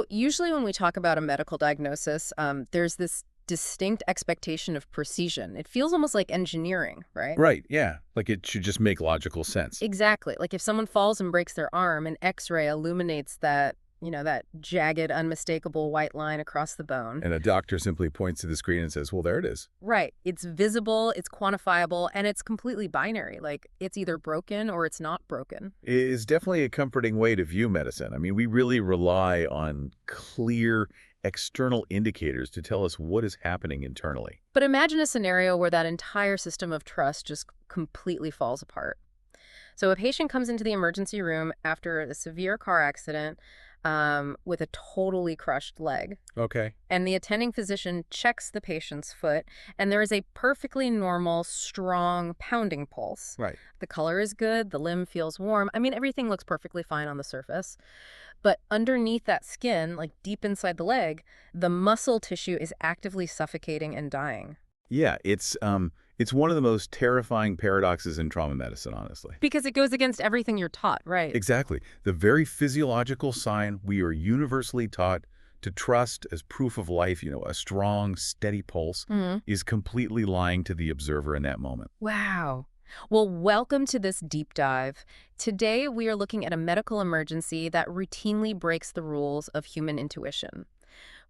Usually when we talk about a medical diagnosis, there's this distinct expectation of precision. It feels almost like engineering, right? Right, yeah. Like it should just make logical sense. Exactly. Like if someone falls and breaks their arm, an X-ray illuminates that jagged, unmistakable white line across the bone. And a doctor simply points to the screen and says, well, there it is. Right. It's visible, it's quantifiable, and it's completely binary. Like it's either broken or it's not broken. It is definitely a comforting way to view medicine. I mean, we really rely on clear external indicators to tell us what is happening internally. But imagine a scenario where that entire system of trust just completely falls apart. So a patient comes into the emergency room after a severe car accident with a totally crushed leg. Okay. And the attending physician checks the patient's foot, and there is a perfectly normal, strong pounding pulse. Right. The color is good, the limb feels warm. I mean, everything looks perfectly fine on the surface. But underneath that skin, like deep inside the leg, the muscle tissue is actively suffocating and dying. Yeah, it's one of the most terrifying paradoxes in trauma medicine, honestly. Because it goes against everything you're taught, right? Exactly. The very physiological sign we are universally taught to trust as proof of life, a strong, steady pulse, is completely lying to the observer in that moment. Wow. Well, welcome to this deep dive. Today, we are looking at a medical emergency that routinely breaks the rules of human intuition.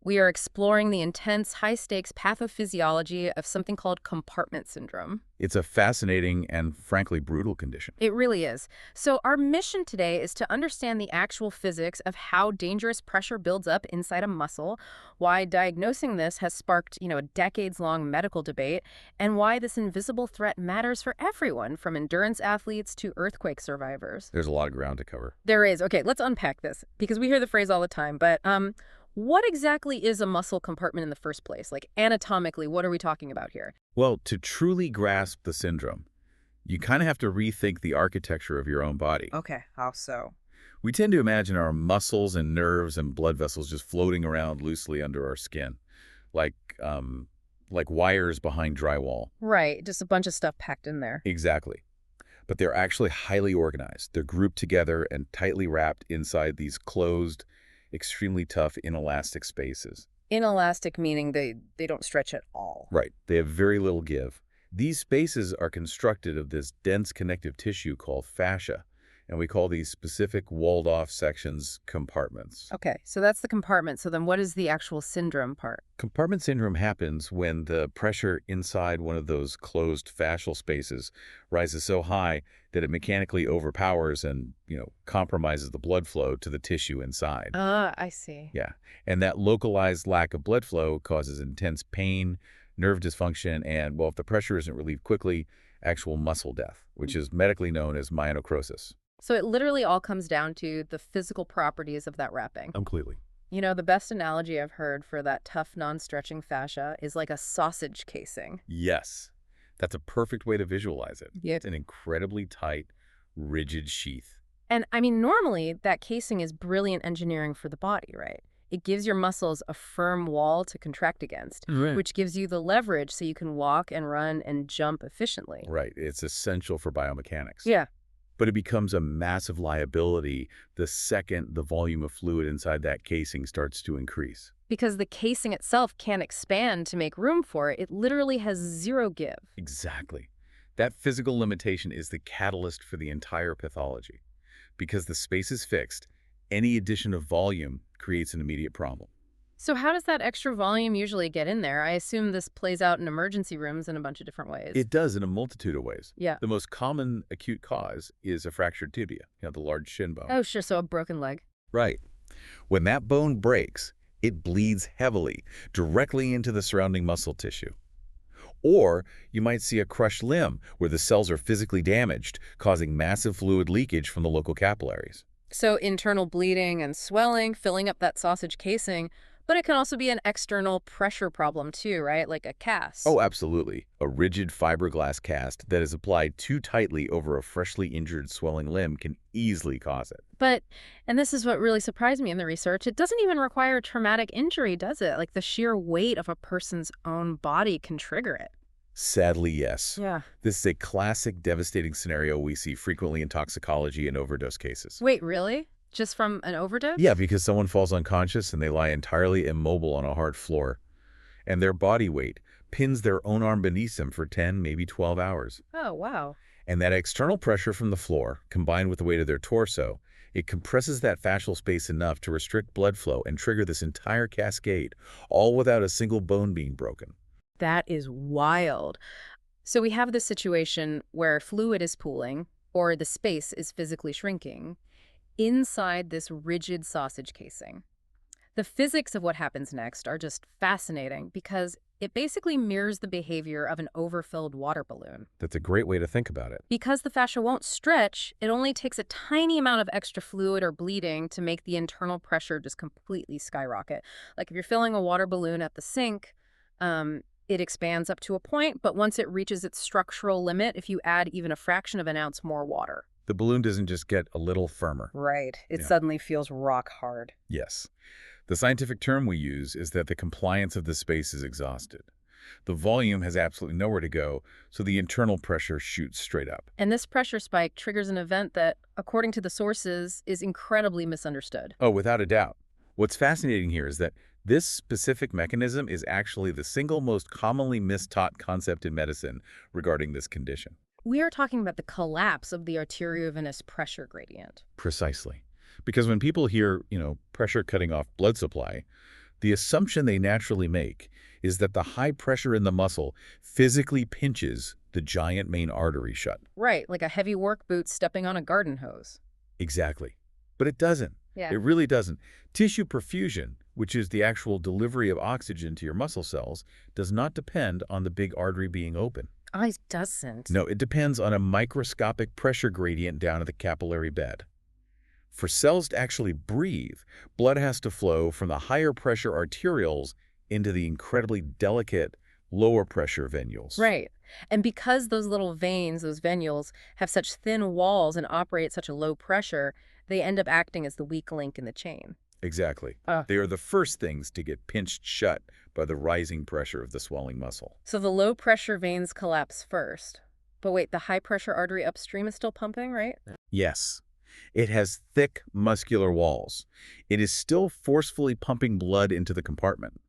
We are exploring the intense, high-stakes pathophysiology of something called compartment syndrome. It's a fascinating and frankly brutal condition. It really is. So our mission today is to understand the actual physics of how dangerous pressure builds up inside a muscle, why diagnosing this has sparked, a decades-long medical debate, and why this invisible threat matters for everyone, from endurance athletes to earthquake survivors. There's a lot of ground to cover. There is. Okay, let's unpack this, because we hear the phrase all the time, but what exactly is a muscle compartment in the first place? Like anatomically, what are we talking about here? Well, to truly grasp the syndrome, you kind of have to rethink the architecture of your own body. Okay, how so? We tend to imagine our muscles and nerves and blood vessels just floating around loosely under our skin, like wires behind drywall. Right, just a bunch of stuff packed in there. Exactly. But they're actually highly organized. They're grouped together and tightly wrapped inside these closed, extremely tough, inelastic spaces. Inelastic meaning they don't stretch at all. Right. They have very little give. These spaces are constructed of this dense connective tissue called fascia, and we call these specific walled-off sections compartments. Okay, so that's the compartment. So then what is the actual syndrome part? Compartment syndrome happens when the pressure inside one of those closed fascial spaces rises so high that it mechanically overpowers and, compromises the blood flow to the tissue inside. I see. Yeah, and that localized lack of blood flow causes intense pain, nerve dysfunction, and, well, if the pressure isn't relieved quickly, actual muscle death, which is medically known as myonecrosis. So it literally all comes down to the physical properties of that wrapping. Completely. The best analogy I've heard for that tough, non-stretching fascia is like a sausage casing. Yes, that's a perfect way to visualize it. Yep. It's an incredibly tight, rigid sheath. And I mean, normally that casing is brilliant engineering for the body, right? It gives your muscles a firm wall to contract against, which gives you the leverage so you can walk and run and jump efficiently. Right. It's essential for biomechanics. Yeah. But it becomes a massive liability the second the volume of fluid inside that casing starts to increase. Because the casing itself can't expand to make room for it. It literally has zero give. Exactly. That physical limitation is the catalyst for the entire pathology. Because the space is fixed, any addition of volume creates an immediate problem. So how does that extra volume usually get in there? I assume this plays out in emergency rooms in a bunch of different ways. It does in a multitude of ways. Yeah. The most common acute cause is a fractured tibia, the large shin bone. Oh, sure. So a broken leg. Right. When that bone breaks, it bleeds heavily directly into the surrounding muscle tissue. Or you might see a crushed limb where the cells are physically damaged, causing massive fluid leakage from the local capillaries. So internal bleeding and swelling, filling up that sausage casing. But it can also be an external pressure problem too, right? Like a cast. Oh, absolutely. A rigid fiberglass cast that is applied too tightly over a freshly injured swelling limb can easily cause it. But, and this is what really surprised me in the research, it doesn't even require traumatic injury, does it? Like the sheer weight of a person's own body can trigger it. Sadly, yes. Yeah. This is a classic devastating scenario we see frequently in toxicology and overdose cases. Wait, really? Just from an overdose? Yeah, because someone falls unconscious and they lie entirely immobile on a hard floor, and their body weight pins their own arm beneath them for 10, maybe 12 hours. Oh, wow. And that external pressure from the floor, combined with the weight of their torso, it compresses that fascial space enough to restrict blood flow and trigger this entire cascade, all without a single bone being broken. That is wild. So we have this situation where fluid is pooling, or the space is physically shrinking, inside this rigid sausage casing. The physics of what happens next are just fascinating because it basically mirrors the behavior of an overfilled water balloon. That's a great way to think about it. Because the fascia won't stretch, it only takes a tiny amount of extra fluid or bleeding to make the internal pressure just completely skyrocket. Like if you're filling a water balloon at the sink, it expands up to a point, but once it reaches its structural limit, if you add even a fraction of an ounce more water. The balloon doesn't just get a little firmer. Right. It Yeah. suddenly feels rock hard. Yes. The scientific term we use is that the compliance of the space is exhausted. The volume has absolutely nowhere to go, so the internal pressure shoots straight up. And this pressure spike triggers an event that, according to the sources, is incredibly misunderstood. Oh, without a doubt. What's fascinating here is that this specific mechanism is actually the single most commonly mistaught concept in medicine regarding this condition. We are talking about the collapse of the arteriovenous pressure gradient. Precisely. Because when people hear, pressure cutting off blood supply, the assumption they naturally make is that the high pressure in the muscle physically pinches the giant main artery shut. Right, like a heavy work boot stepping on a garden hose. Exactly. But it doesn't. Yeah. It really doesn't. Tissue perfusion, which is the actual delivery of oxygen to your muscle cells, does not depend on the big artery being open. It doesn't. No, it depends on a microscopic pressure gradient down at the capillary bed. For cells to actually breathe, blood has to flow from the higher pressure arterioles into the incredibly delicate lower pressure venules. Right. And because those little veins, those venules, have such thin walls and operate at such a low pressure, they end up acting as the weak link in the chain. Exactly. They are the first things to get pinched shut by the rising pressure of the swelling muscle. So the low pressure veins collapse first. But wait, the high pressure artery upstream is still pumping, right? Yes. It has thick, muscular walls. It is still forcefully pumping blood into the compartment.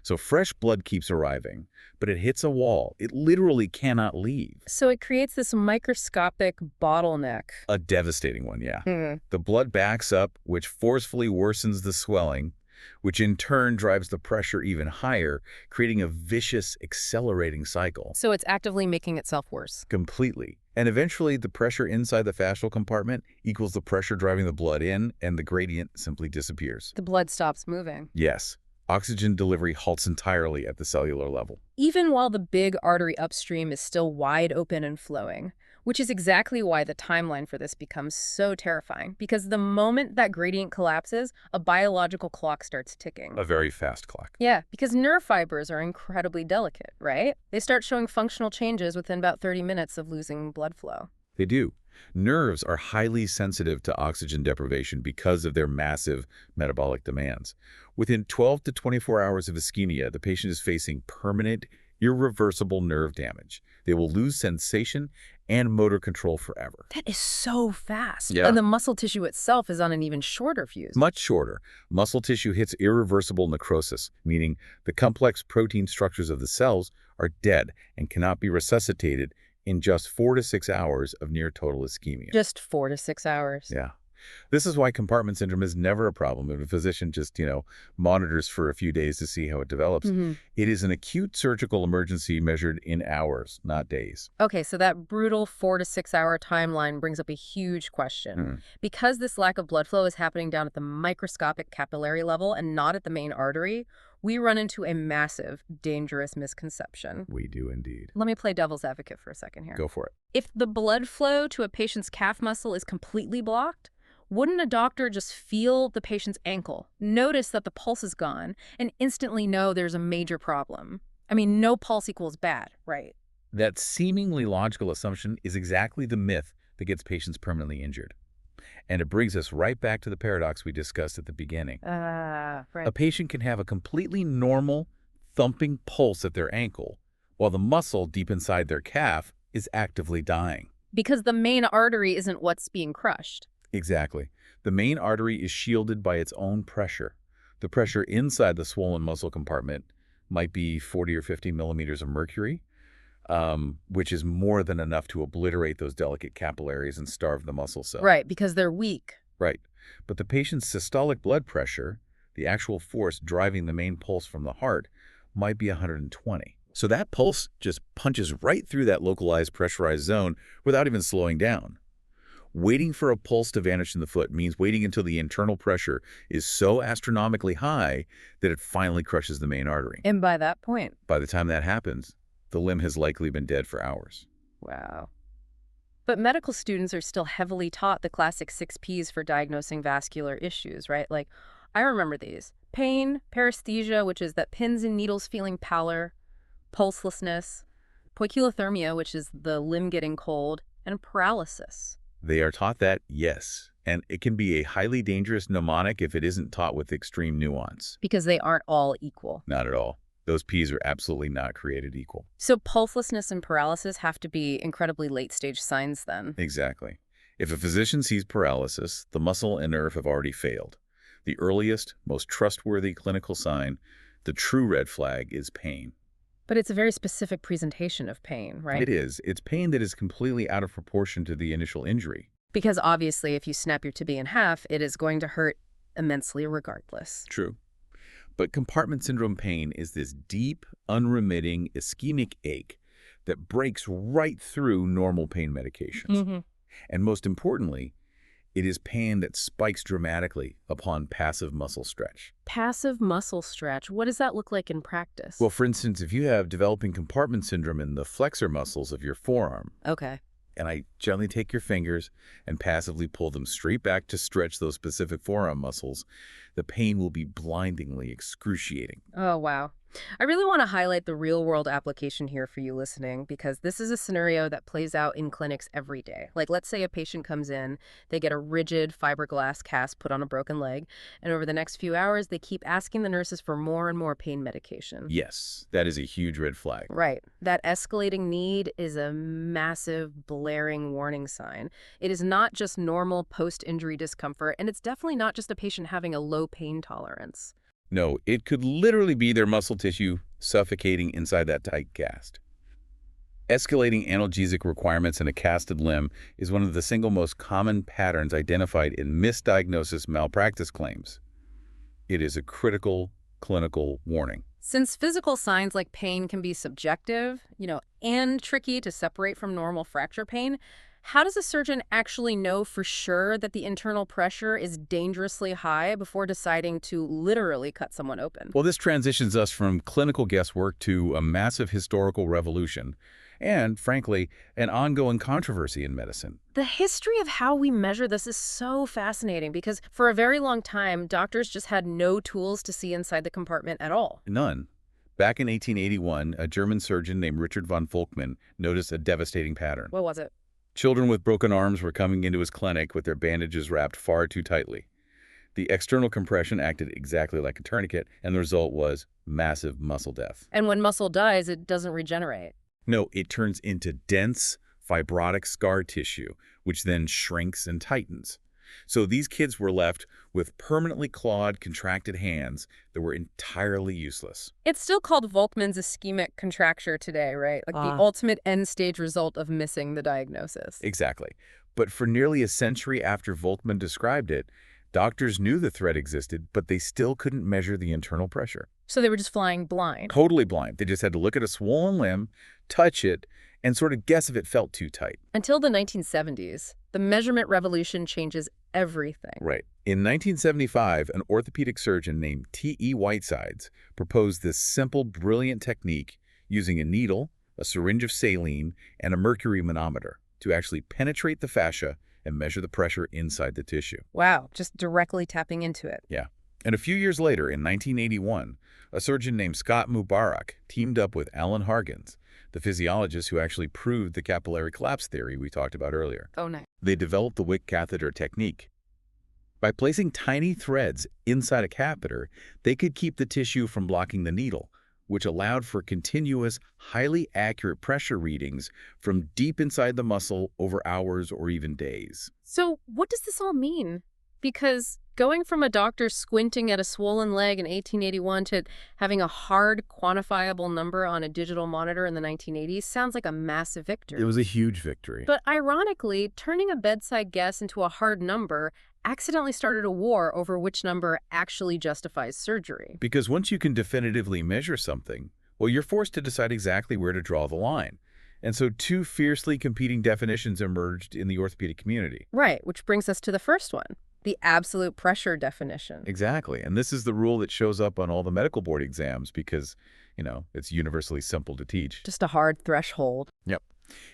So fresh blood keeps arriving, but it hits a wall. It literally cannot leave. So it creates this microscopic bottleneck. A devastating one, yeah. The blood backs up, which forcefully worsens the swelling, which in turn drives the pressure even higher, creating a vicious, accelerating cycle. So it's actively making itself worse. Completely. And eventually, the pressure inside the fascial compartment equals the pressure driving the blood in, and the gradient simply disappears. The blood stops moving. Yes. Oxygen delivery halts entirely at the cellular level. Even while the big artery upstream is still wide open and flowing, which is exactly why the timeline for this becomes so terrifying. Because the moment that gradient collapses, a biological clock starts ticking. A very fast clock. Yeah, because nerve fibers are incredibly delicate, right? They start showing functional changes within about 30 minutes of losing blood flow. They do. Nerves are highly sensitive to oxygen deprivation because of their massive metabolic demands. Within 12 to 24 hours of ischemia, the patient is facing permanent, irreversible nerve damage. They will lose sensation and motor control forever. That is so fast. Yeah. And the muscle tissue itself is on an even shorter fuse. Much shorter. Muscle tissue hits irreversible necrosis, meaning the complex protein structures of the cells are dead and cannot be resuscitated in just 4 to 6 hours of near total ischemia. Just 4 to 6 hours. Yeah. This is why compartment syndrome is never a problem if a physician just, monitors for a few days to see how it develops. It is an acute surgical emergency measured in hours, not days. Okay, so that brutal 4 to 6 hour timeline brings up a huge question. Because this lack of blood flow is happening down at the microscopic capillary level and not at the main artery, we run into a massive, dangerous misconception. We do indeed. Let me play devil's advocate for a second here. Go for it. If the blood flow to a patient's calf muscle is completely blocked, wouldn't a doctor just feel the patient's ankle, notice that the pulse is gone, and instantly know there's a major problem? I mean, no pulse equals bad, right? That seemingly logical assumption is exactly the myth that gets patients permanently injured. And it brings us right back to the paradox we discussed at the beginning. Right. A patient can have a completely normal, thumping pulse at their ankle, while the muscle deep inside their calf is actively dying. Because the main artery isn't what's being crushed. Exactly. The main artery is shielded by its own pressure. The pressure inside the swollen muscle compartment might be 40 or 50 millimeters of mercury, which is more than enough to obliterate those delicate capillaries and starve the muscle cell. Right, because they're weak. Right. But the patient's systolic blood pressure, the actual force driving the main pulse from the heart, might be 120. So that pulse just punches right through that localized pressurized zone without even slowing down. Waiting for a pulse to vanish in the foot means waiting until the internal pressure is so astronomically high that it finally crushes the main artery. And by that point. By the time that happens, the limb has likely been dead for hours. Wow. But medical students are still heavily taught the classic 6Ps for diagnosing vascular issues, right? Like, I remember these. Pain, paresthesia, which is that pins and needles feeling pallor, pulselessness, poikilothermia, which is the limb getting cold, and paralysis. They are taught that, yes, and it can be a highly dangerous mnemonic if it isn't taught with extreme nuance. Because they aren't all equal. Not at all. Those Ps are absolutely not created equal. So pulselessness and paralysis have to be incredibly late-stage signs then. Exactly. If a physician sees paralysis, the muscle and nerve have already failed. The earliest, most trustworthy clinical sign, the true red flag, is pain. But it's a very specific presentation of pain, right? It is. It's pain that is completely out of proportion to the initial injury. Because obviously if you snap your tibia in half, it is going to hurt immensely regardless. True. But compartment syndrome pain is this deep, unremitting, ischemic ache that breaks right through normal pain medications. And most importantly, it is pain that spikes dramatically upon passive muscle stretch. Passive muscle stretch, what does that look like in practice? Well, for instance, if you have developing compartment syndrome in the flexor muscles of your forearm, Okay. and I gently take your fingers and passively pull them straight back to stretch those specific forearm muscles, the pain will be blindingly excruciating. Oh, wow. I really want to highlight the real-world application here for you listening, because this is a scenario that plays out in clinics every day. Like, let's say a patient comes in, they get a rigid fiberglass cast put on a broken leg, and over the next few hours, they keep asking the nurses for more and more pain medication. Yes, that is a huge red flag. Right. That escalating need is a massive, blaring warning sign. It is not just normal post-injury discomfort, and it's definitely not just a patient having a low pain tolerance. No, it could literally be their muscle tissue suffocating inside that tight cast. Escalating analgesic requirements in a casted limb is one of the single most common patterns identified in misdiagnosis malpractice claims. It is a critical clinical warning. Since physical signs like pain can be subjective, and tricky to separate from normal fracture pain, how does a surgeon actually know for sure that the internal pressure is dangerously high before deciding to literally cut someone open? Well, this transitions us from clinical guesswork to a massive historical revolution and, frankly, an ongoing controversy in medicine. The history of how we measure this is so fascinating because for a very long time, doctors just had no tools to see inside the compartment at all. None. Back in 1881, a German surgeon named Richard von Volkmann noticed a devastating pattern. What was it? Children with broken arms were coming into his clinic with their bandages wrapped far too tightly. The external compression acted exactly like a tourniquet, and the result was massive muscle death. And when muscle dies, it doesn't regenerate. No, it turns into dense, fibrotic scar tissue, which then shrinks and tightens. So these kids were left with permanently clawed, contracted hands that were entirely useless. It's still called Volkmann's ischemic contracture today, right? Like the ultimate end-stage result of missing the diagnosis. Exactly. But for nearly a century after Volkmann described it, doctors knew the threat existed, but they still couldn't measure the internal pressure. So they were just flying blind. Totally blind. They just had to look at a swollen limb, touch it, and sort of guess if it felt too tight. Until the 1970s, the measurement revolution changes everything. Right. In 1975, an orthopedic surgeon named T.E. Whitesides proposed this simple, brilliant technique using a needle, a syringe of saline, and a mercury manometer to actually penetrate the fascia and measure the pressure inside the tissue. Wow, just directly tapping into it. Yeah. And a few years later, in 1981, a surgeon named Scott Mubarak teamed up with Alan Hargens, the physiologist who actually proved the capillary collapse theory we talked about earlier. Oh, nice. They developed the wick catheter technique. By placing tiny threads inside a catheter, they could keep the tissue from blocking the needle, which allowed for continuous, highly accurate pressure readings from deep inside the muscle over hours or even days. So what does this all mean? Because going from a doctor squinting at a swollen leg in 1881 to having a hard, quantifiable number on a digital monitor in the 1980s sounds like a massive It victory. was a huge victory. But ironically, turning a bedside guess into a hard number accidentally started a war over which number actually justifies surgery. Because once you can definitively measure something, well, you're forced to decide exactly where to draw the line. And so two fiercely competing definitions emerged in the orthopedic community. Right, which brings us to the first one, the absolute pressure definition. Exactly. And this is the rule that shows up on all the medical board exams because, it's universally simple to teach. Just a hard threshold. Yep.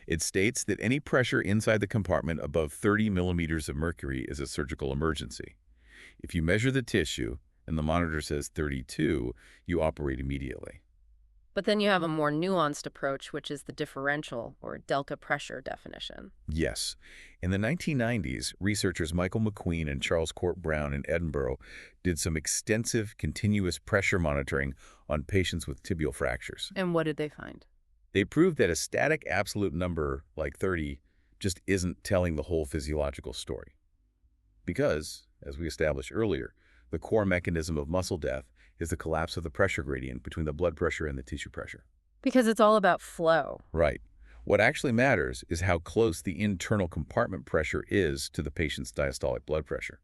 It states that any pressure inside the compartment above 30 millimeters of mercury is a surgical emergency. If you measure the tissue and the monitor says 32, you operate immediately. But then you have a more nuanced approach, which is the differential or delta pressure definition. Yes. In the 1990s, researchers Michael McQueen and Charles Court Brown in Edinburgh did some extensive continuous pressure monitoring on patients with tibial fractures. And what did they find? They proved that a static absolute number like 30 just isn't telling the whole physiological story. Because, as we established earlier, the core mechanism of muscle death is the collapse of the pressure gradient between the blood pressure and the tissue pressure. Because it's all about flow. Right. What actually matters is how close the internal compartment pressure is to the patient's diastolic blood pressure.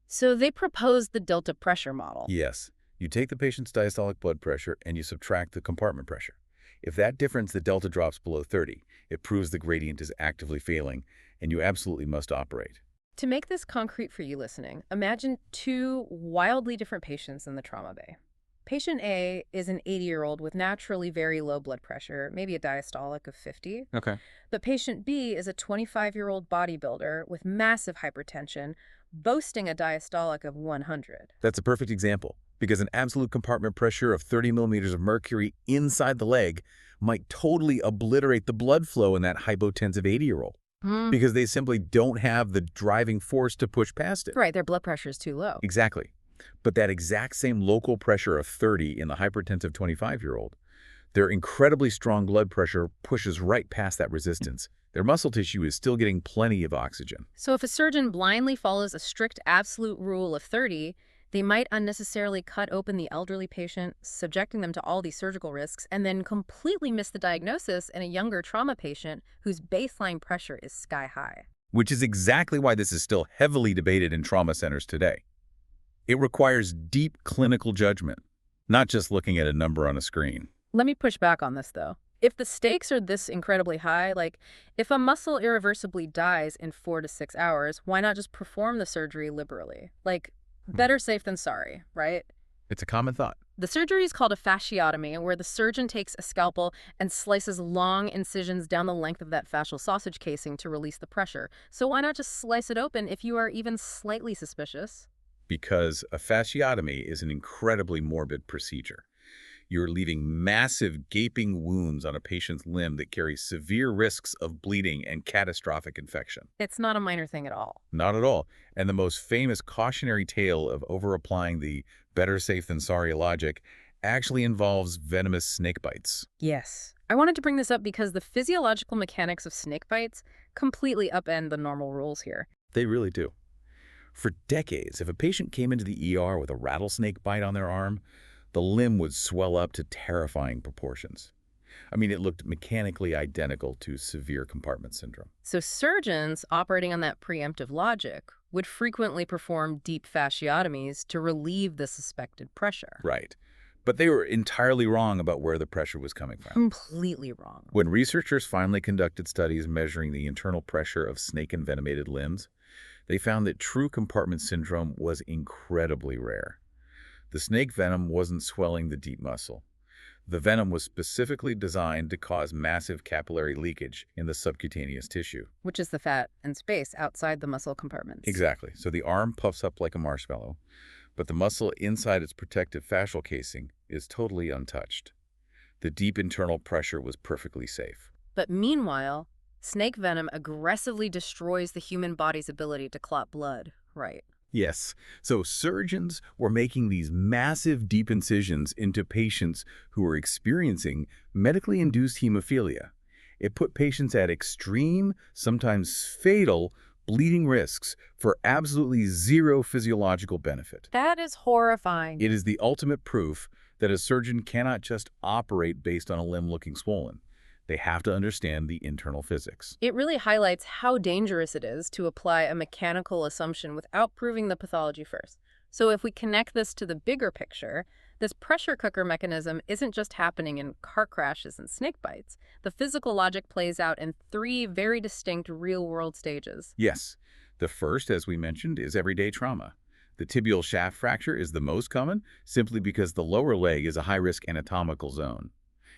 So they proposed the delta pressure model. Yes. You take the patient's diastolic blood pressure and you subtract the compartment pressure. If that difference, the delta, drops below 30, it proves the gradient is actively failing, and you absolutely must operate. To make this concrete for you listening, imagine two wildly different patients in the trauma bay. Patient A is an 80-year-old with naturally very low blood pressure, maybe a diastolic of 50. Okay. But patient B is a 25-year-old bodybuilder with massive hypertension, boasting a diastolic of 100. That's a perfect example, because an absolute compartment pressure of 30 millimeters of mercury inside the leg might totally obliterate the blood flow in that hypotensive 80-year-old. Because they simply don't have the driving force to push past it. Right, their blood pressure is too low. Exactly. But that exact same local pressure of 30 in the hypertensive 25-year-old, their incredibly strong blood pressure pushes right past that resistance. Their muscle tissue is still getting plenty of oxygen. So if a surgeon blindly follows a strict absolute rule of 30, they might unnecessarily cut open the elderly patient, subjecting them to all these surgical risks, and then completely miss the diagnosis in a younger trauma patient whose baseline pressure is sky high. Which is exactly why this is still heavily debated in trauma centers today. It requires deep clinical judgment, not just looking at a number on a screen. Let me push back on this, though. If the stakes are this incredibly high, like if a muscle irreversibly dies in 4 to 6 hours, why not just perform the surgery liberally? Like, better safe than sorry, right? It's a common thought. The surgery is called a fasciotomy, where the surgeon takes a scalpel and slices long incisions down the length of that fascial sausage casing to release the pressure. So why not just slice it open if you are even slightly suspicious? Because a fasciotomy is an incredibly morbid procedure. You're leaving massive gaping wounds on a patient's limb that carry severe risks of bleeding and catastrophic infection. It's not a minor thing at all. Not at all. And the most famous cautionary tale of over-applying the better safe than sorry logic actually involves venomous snake bites. Yes. I wanted to bring this up because the physiological mechanics of snake bites completely upend the normal rules here. They really do. For decades, if a patient came into the ER with a rattlesnake bite on their arm, the limb would swell up to terrifying proportions. I mean, it looked mechanically identical to severe compartment syndrome. So surgeons operating on that preemptive logic would frequently perform deep fasciotomies to relieve the suspected pressure. Right. But they were entirely wrong about where the pressure was coming from. Completely wrong. When researchers finally conducted studies measuring the internal pressure of snake-envenomated limbs, they found that true compartment syndrome was incredibly rare. The snake venom wasn't swelling the deep muscle. The venom was specifically designed to cause massive capillary leakage in the subcutaneous tissue. Which is the fat and space outside the muscle compartments. Exactly. So the arm puffs up like a marshmallow, but the muscle inside its protective fascial casing is totally untouched. The deep internal pressure was perfectly safe. But meanwhile, snake venom aggressively destroys the human body's ability to clot blood. Right. Yes. So surgeons were making these massive deep incisions into patients who were experiencing medically induced hemophilia. It put patients at extreme, sometimes fatal, bleeding risks for absolutely zero physiological benefit. That is horrifying. It is the ultimate proof that a surgeon cannot just operate based on a limb looking swollen. They have to understand the internal physics. It really highlights how dangerous it is to apply a mechanical assumption without proving the pathology first. So if we connect this to the bigger picture, this pressure cooker mechanism isn't just happening in car crashes and snake bites. The physical logic plays out in three very distinct real-world stages. Yes, the first, as we mentioned, is everyday trauma. The tibial shaft fracture is the most common simply because the lower leg is a high-risk anatomical zone.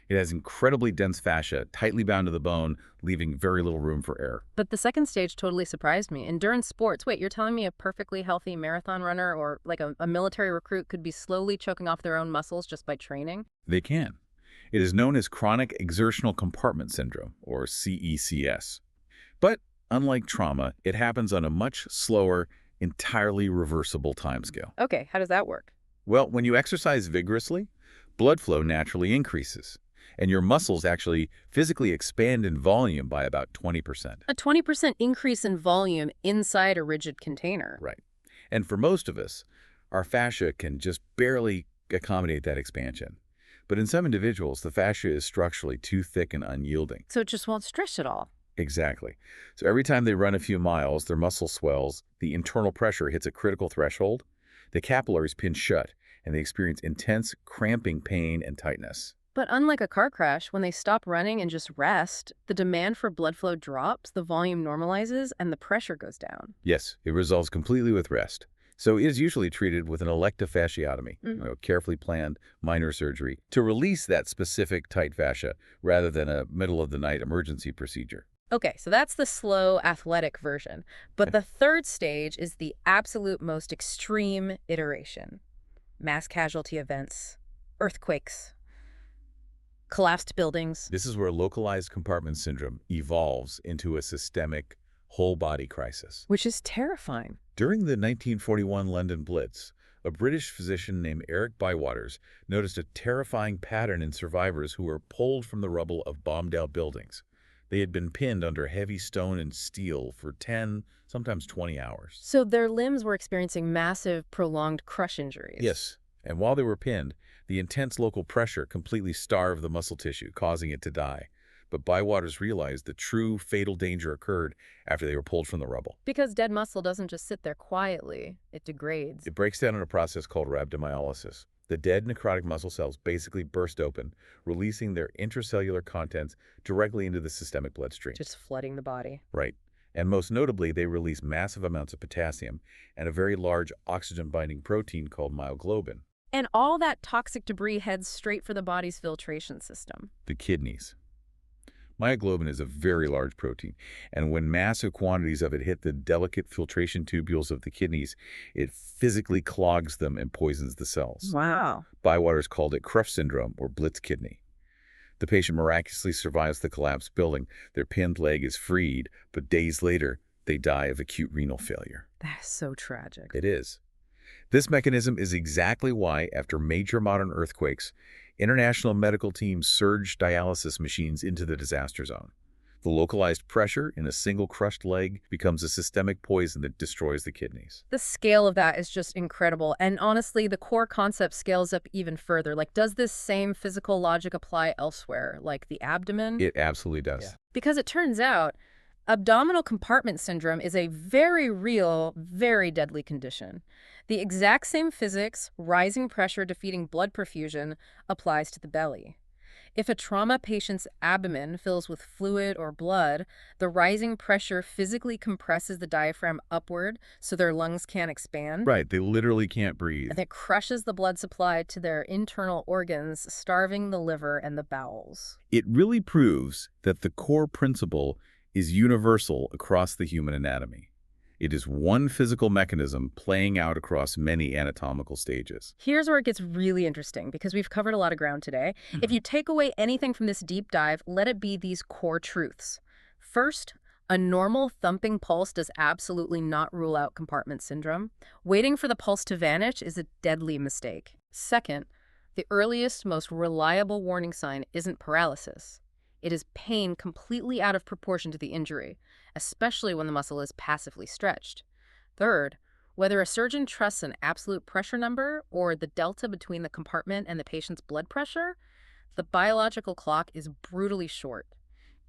It has incredibly dense fascia, tightly bound to the bone, leaving very little room for error. But the second stage totally surprised me. Endurance sports. Wait, you're telling me a perfectly healthy marathon runner or like a military recruit could be slowly choking off their own muscles just by training? They can. It is known as chronic exertional compartment syndrome, or CECS. But unlike trauma, it happens on a much slower, entirely reversible timescale. Okay, how does that work? Well, when you exercise vigorously, blood flow naturally increases, and your muscles actually physically expand in volume by about 20%. A 20% increase in volume inside a rigid container. Right. And for most of us, our fascia can just barely accommodate that expansion. But in some individuals, the fascia is structurally too thick and unyielding. So it just won't stretch at all. Exactly. So every time they run a few miles, their muscle swells, the internal pressure hits a critical threshold, the capillaries pin shut, and they experience intense cramping pain and tightness. But unlike a car crash, when they stop running and just rest, the demand for blood flow drops, the volume normalizes, and the pressure goes down. Yes, it resolves completely with rest. So it is usually treated with an elective fasciotomy, carefully planned minor surgery, to release that specific tight fascia rather than a middle-of-the-night emergency procedure. Okay, so that's the slow, athletic version. But the third stage is the absolute most extreme iteration. Mass casualty events, earthquakes, collapsed buildings. This is where localized compartment syndrome evolves into a systemic, whole-body crisis. Which is terrifying. During the 1941 London Blitz, a British physician named Eric Bywaters noticed a terrifying pattern in survivors who were pulled from the rubble of bombed-out buildings. They had been pinned under heavy stone and steel for 10, sometimes 20 hours. So their limbs were experiencing massive, prolonged crush injuries. Yes, and while they were pinned, the intense local pressure completely starved the muscle tissue, causing it to die. But Bywaters realized the true fatal danger occurred after they were pulled from the rubble. Because dead muscle doesn't just sit there quietly, it degrades. It breaks down in a process called rhabdomyolysis. The dead necrotic muscle cells basically burst open, releasing their intracellular contents directly into the systemic bloodstream. Just flooding the body. Right. And most notably, they release massive amounts of potassium and a very large oxygen-binding protein called myoglobin. And all that toxic debris heads straight for the body's filtration system. The kidneys. Myoglobin is a very large protein, and when massive quantities of it hit the delicate filtration tubules of the kidneys, it physically clogs them and poisons the cells. Wow. Bywaters called it Crush syndrome or Blitz kidney. The patient miraculously survives the collapsed building. Their pinned leg is freed, but days later, they die of acute renal failure. That's so tragic. It is. This mechanism is exactly why, after major modern earthquakes, international medical teams surge dialysis machines into the disaster zone. The localized pressure in a single crushed leg becomes a systemic poison that destroys the kidneys. The scale of that is just incredible. And honestly, the core concept scales up even further. Like, does this same physical logic apply elsewhere, like the abdomen? It absolutely does. Yeah. Because it turns out, abdominal compartment syndrome is a very real, very deadly condition. The exact same physics, rising pressure defeating blood perfusion, applies to the belly. If a trauma patient's abdomen fills with fluid or blood, the rising pressure physically compresses the diaphragm upward so their lungs can't expand. Right, they literally can't breathe. And it crushes the blood supply to their internal organs, starving the liver and the bowels. It really proves that the core principle is universal across the human anatomy. It is one physical mechanism playing out across many anatomical stages. Here's where it gets really interesting, because we've covered a lot of ground today. If you take away anything from this deep dive, let it be these core truths. First, A normal thumping pulse does absolutely not rule out compartment syndrome. Waiting for the pulse to vanish is a deadly mistake. Second, the earliest, most reliable warning sign isn't paralysis. It is pain completely out of proportion to the injury, especially when the muscle is passively stretched. Third, whether a surgeon trusts an absolute pressure number or the delta between the compartment and the patient's blood pressure, the biological clock is brutally short.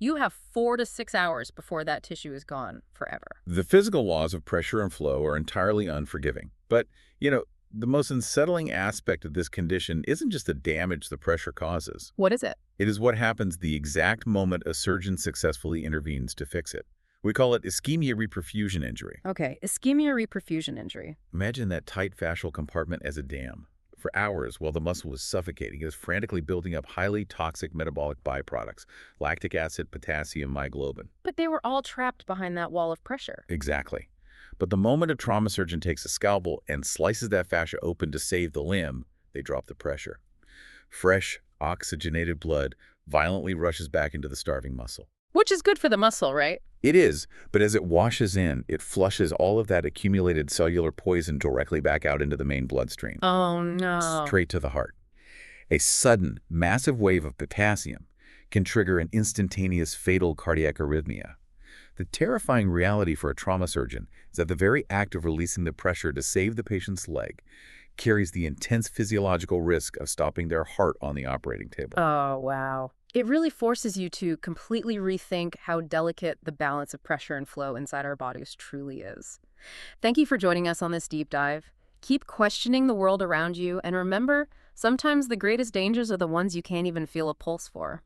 You have 4 to 6 hours before that tissue is gone forever. The physical laws of pressure and flow are entirely unforgiving. But, the most unsettling aspect of this condition isn't just the damage the pressure causes. What is it? It is what happens the exact moment a surgeon successfully intervenes to fix it. We call it ischemia reperfusion injury. Okay, ischemia reperfusion injury. Imagine that tight fascial compartment as a dam. For hours, while the muscle was suffocating, it was frantically building up highly toxic metabolic byproducts, lactic acid, potassium, myoglobin. But they were all trapped behind that wall of pressure. Exactly. But the moment a trauma surgeon takes a scalpel and slices that fascia open to save the limb, they drop the pressure. Fresh, oxygenated blood violently rushes back into the starving muscle. Which is good for the muscle, right? It is, but as it washes in, it flushes all of that accumulated cellular poison directly back out into the main bloodstream. Oh, no. Straight to the heart. A sudden, massive wave of potassium can trigger an instantaneous fatal cardiac arrhythmia. The terrifying reality for a trauma surgeon is that the very act of releasing the pressure to save the patient's leg carries the intense physiological risk of stopping their heart on the operating table. Oh, wow. It really forces you to completely rethink how delicate the balance of pressure and flow inside our bodies truly is. Thank you for joining us on this deep dive. Keep questioning the world around you, and remember, sometimes the greatest dangers are the ones you can't even feel a pulse for.